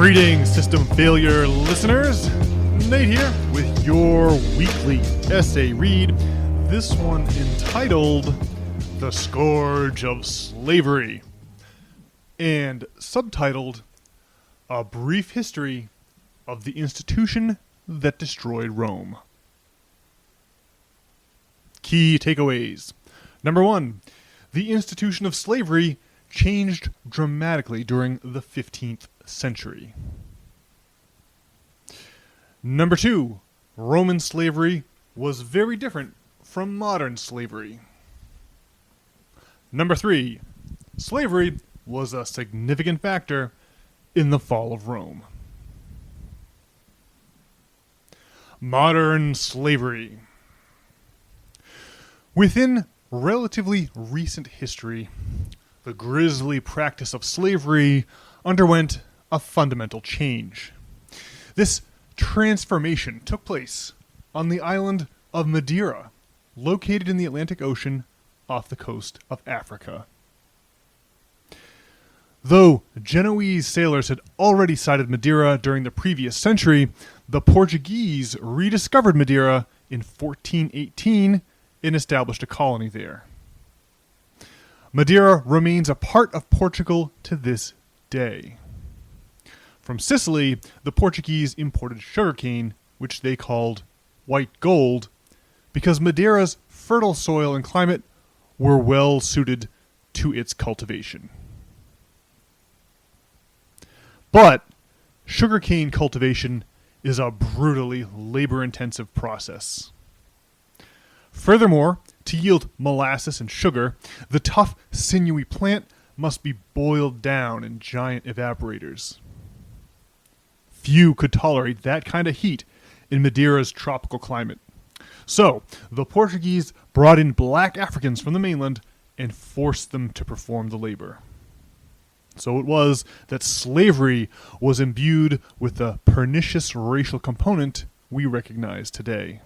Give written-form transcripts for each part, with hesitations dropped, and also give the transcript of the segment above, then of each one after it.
Greetings, System Failure listeners. Nate here with your weekly essay read. This one entitled The Scourge of Slavery and subtitled A Brief History of the Institution that Destroyed Rome. Key takeaways. Number 1. The institution of slavery changed dramatically during the 15th century. Number 2. Roman slavery was very different from modern slavery. Number 3. Slavery was a significant factor in the fall of Rome. Modern slavery. Within relatively recent history, the grisly practice of slavery underwent a fundamental change. This transformation took place on the island of Madeira, located in the Atlantic Ocean off the coast of Africa. Though Genoese sailors had already sighted Madeira during the previous century, the Portuguese rediscovered Madeira in 1418 and established a colony there. Madeira remains a part of Portugal to this day. From Sicily, the Portuguese imported sugarcane, which they called white gold, because Madeira's fertile soil and climate were well suited to its cultivation. But sugarcane cultivation is a brutally labor-intensive process. Furthermore, to yield molasses and sugar, the tough, sinewy plant must be boiled down in giant evaporators. Few could tolerate that kind of heat in Madeira's tropical climate. So, the Portuguese brought in black Africans from the mainland and forced them to perform the labor. So it was that slavery was imbued with the pernicious racial component we recognize today.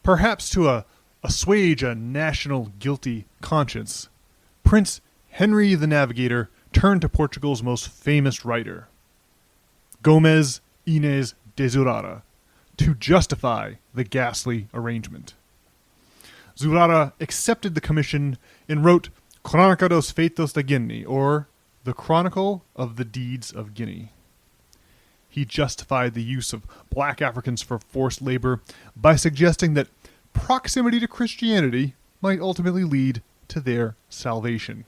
Perhaps to assuage a national guilty conscience, Prince Henry the Navigator turned to Portugal's most famous writer, Gomes Inês de Zurara, to justify the ghastly arrangement. Zurara accepted the commission and wrote Crónica dos Feitos da Guiné, or The Chronicle of the Deeds of Guinea. He justified the use of black Africans for forced labor by suggesting that proximity to Christianity might ultimately lead to their salvation.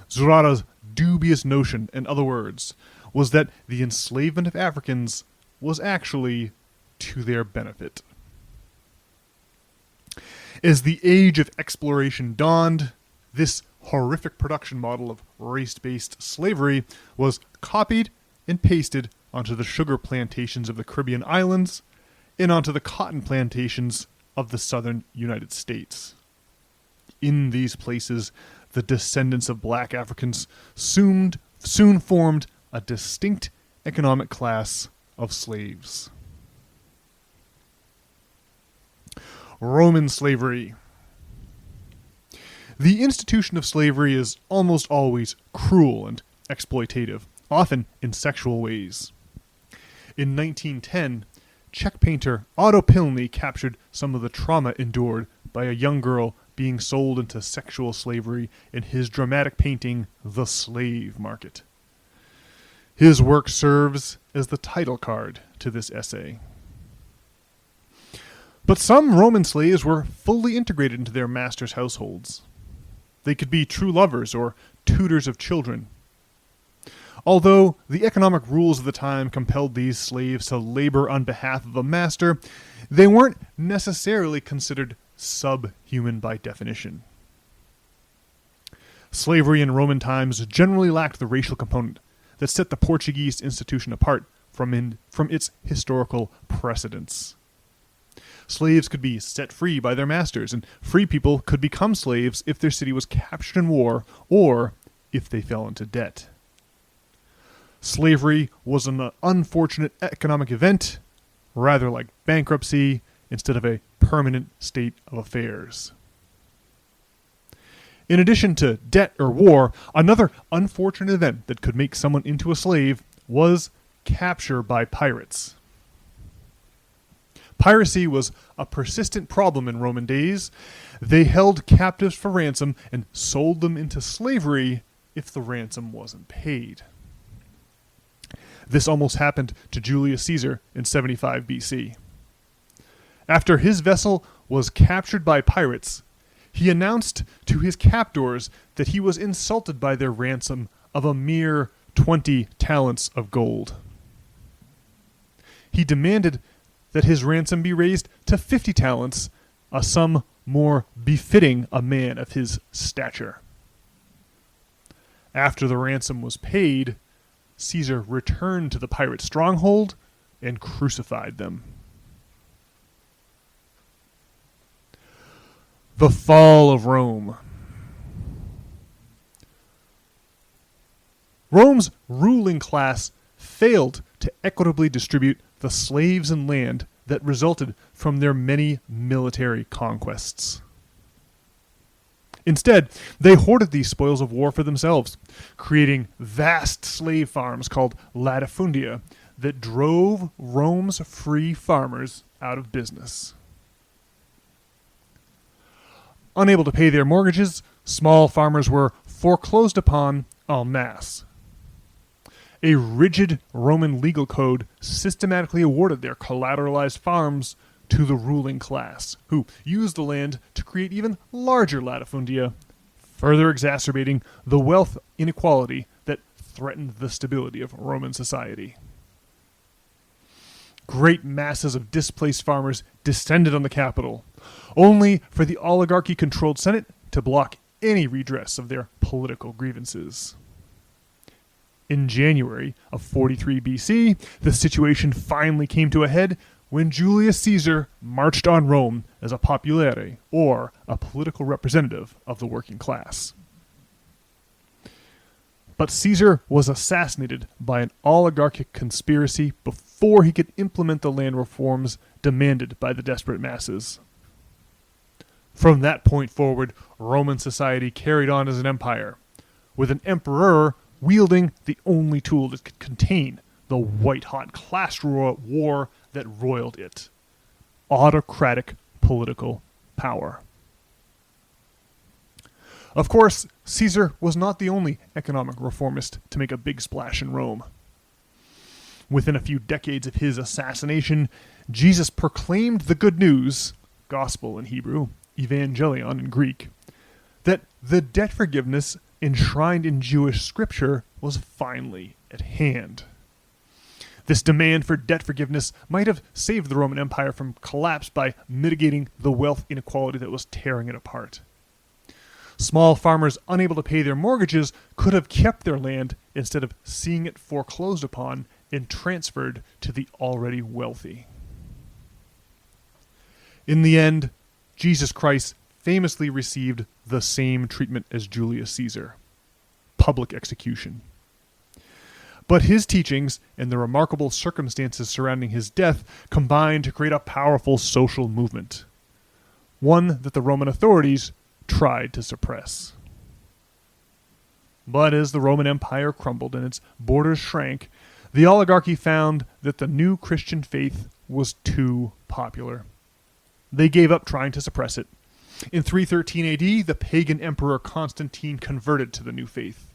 Zurara's dubious notion, in other words, was that the enslavement of Africans was actually to their benefit. As the age of exploration dawned, this horrific production model of race-based slavery was copied and pasted onto the sugar plantations of the Caribbean islands and onto the cotton plantations of the southern United States. In these places, the descendants of black Africans soon formed a distinct economic class of slaves. Roman slavery. The institution of slavery is almost always cruel and exploitative, often in sexual ways. In 1910, Czech painter Otto Pilný captured some of the trauma endured by a young girl being sold into sexual slavery in his dramatic painting, The Slave Market. His work serves as the title card to this essay. But some Roman slaves were fully integrated into their masters' households. They could be true lovers or tutors of children. Although the economic rules of the time compelled these slaves to labor on behalf of a master, they weren't necessarily considered subhuman by definition. Slavery in Roman times generally lacked the racial component that set the Portuguese institution apart from its historical precedents. Slaves could be set free by their masters, and free people could become slaves if their city was captured in war or if they fell into debt. Slavery was an unfortunate economic event, rather like bankruptcy, instead of a permanent state of affairs. In addition to debt or war, another unfortunate event that could make someone into a slave was capture by pirates. Piracy was a persistent problem in Roman days. They held captives for ransom and sold them into slavery if the ransom wasn't paid. This almost happened to Julius Caesar in 75 BC. After his vessel was captured by pirates, he announced to his captors that he was insulted by their ransom of a mere 20 talents of gold. He demanded that his ransom be raised to 50 talents, a sum more befitting a man of his stature. After the ransom was paid, Caesar returned to the pirate stronghold and crucified them. The fall of Rome. Rome's ruling class failed to equitably distribute the slaves and land that resulted from their many military conquests. Instead, they hoarded these spoils of war for themselves, creating vast slave farms called latifundia that drove Rome's free farmers out of business. Unable to pay their mortgages, small farmers were foreclosed upon en masse. A rigid Roman legal code systematically awarded their collateralized farms to the ruling class, who used the land to create even larger latifundia, further exacerbating the wealth inequality that threatened the stability of Roman society. Great masses of displaced farmers descended on the capital, only for the oligarchy-controlled Senate to block any redress of their political grievances. In January of 43 BC, the situation finally came to a head when Julius Caesar marched on Rome as a populare, or a political representative of the working class. But Caesar was assassinated by an oligarchic conspiracy before he could implement the land reforms demanded by the desperate masses. From that point forward, Roman society carried on as an empire, with an emperor wielding the only tool that could contain the white-hot class war that roiled it: autocratic political power. Of course, Caesar was not the only economic reformist to make a big splash in Rome. Within a few decades of his assassination, Jesus proclaimed the good news, gospel in Hebrew, evangelion in Greek, that the debt forgiveness enshrined in Jewish scripture was finally at hand. This demand for debt forgiveness might have saved the Roman Empire from collapse by mitigating the wealth inequality that was tearing it apart. Small farmers unable to pay their mortgages could have kept their land instead of seeing it foreclosed upon and transferred to the already wealthy. In the end, Jesus Christ famously received the same treatment as Julius Caesar: public execution. But his teachings and the remarkable circumstances surrounding his death combined to create a powerful social movement, one that the Roman authorities tried to suppress. But as the Roman Empire crumbled and its borders shrank, the oligarchy found that the new Christian faith was too popular. They gave up trying to suppress it. In 313 AD, the pagan emperor Constantine converted to the new faith.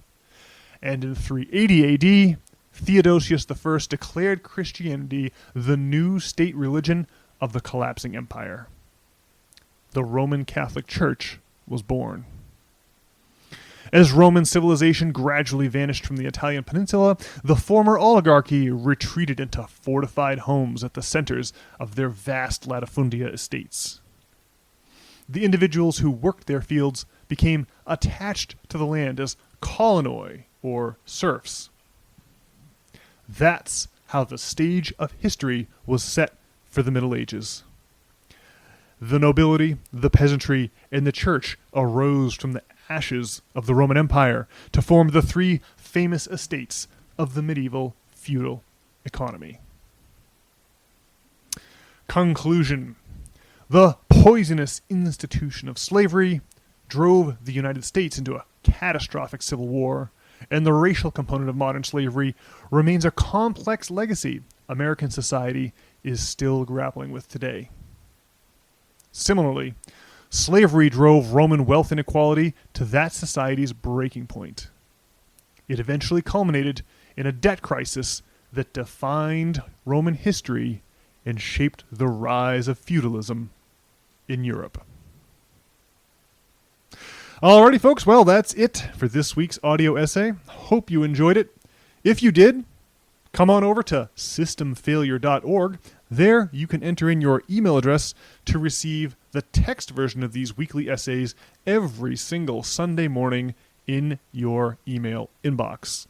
And in 380 AD, Theodosius I declared Christianity the new state religion of the collapsing empire. The Roman Catholic Church was born. As Roman civilization gradually vanished from the Italian peninsula, the former oligarchy retreated into fortified homes at the centers of their vast latifundia estates. The individuals who worked their fields became attached to the land as colonoi, or serfs. That's how the stage of history was set for the Middle Ages. The nobility, the peasantry, and the church arose from the ashes of the Roman Empire to form the three famous estates of the medieval feudal economy. Conclusion: the poisonous institution of slavery drove the United States into a catastrophic civil war, and the racial component of modern slavery remains a complex legacy American society is still grappling with today. Similarly, slavery drove Roman wealth inequality to that society's breaking point. It eventually culminated in a debt crisis that defined Roman history and shaped the rise of feudalism in Europe. Alrighty, folks, well, that's it for this week's audio essay. Hope you enjoyed it. If you did, come on over to systemfailure.org. There, you can enter in your email address to receive the text version of these weekly essays every single Sunday morning in your email inbox.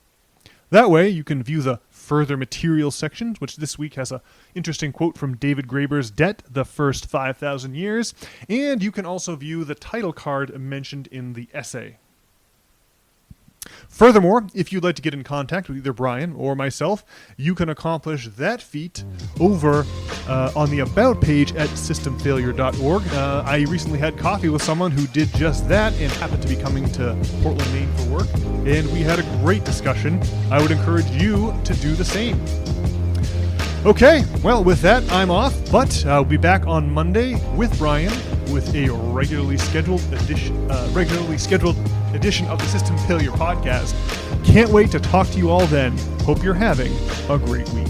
That way, you can view the further material section, which this week has an interesting quote from David Graeber's Debt, the First 5,000 Years, and you can also view the title card mentioned in the essay. Furthermore, if you'd like to get in contact with either Brian or myself, you can accomplish that feat over on the About page at systemfailure.org. I recently had coffee with someone who did just that and happened to be coming to Portland, Maine for work, and we had a great discussion. I would encourage you to do the same. Okay, well, with that, I'm off, but I'll be back on Monday with Brian with a regularly scheduled edition of the System Failure Podcast. Can't wait to talk to you all then. Hope you're having a great week.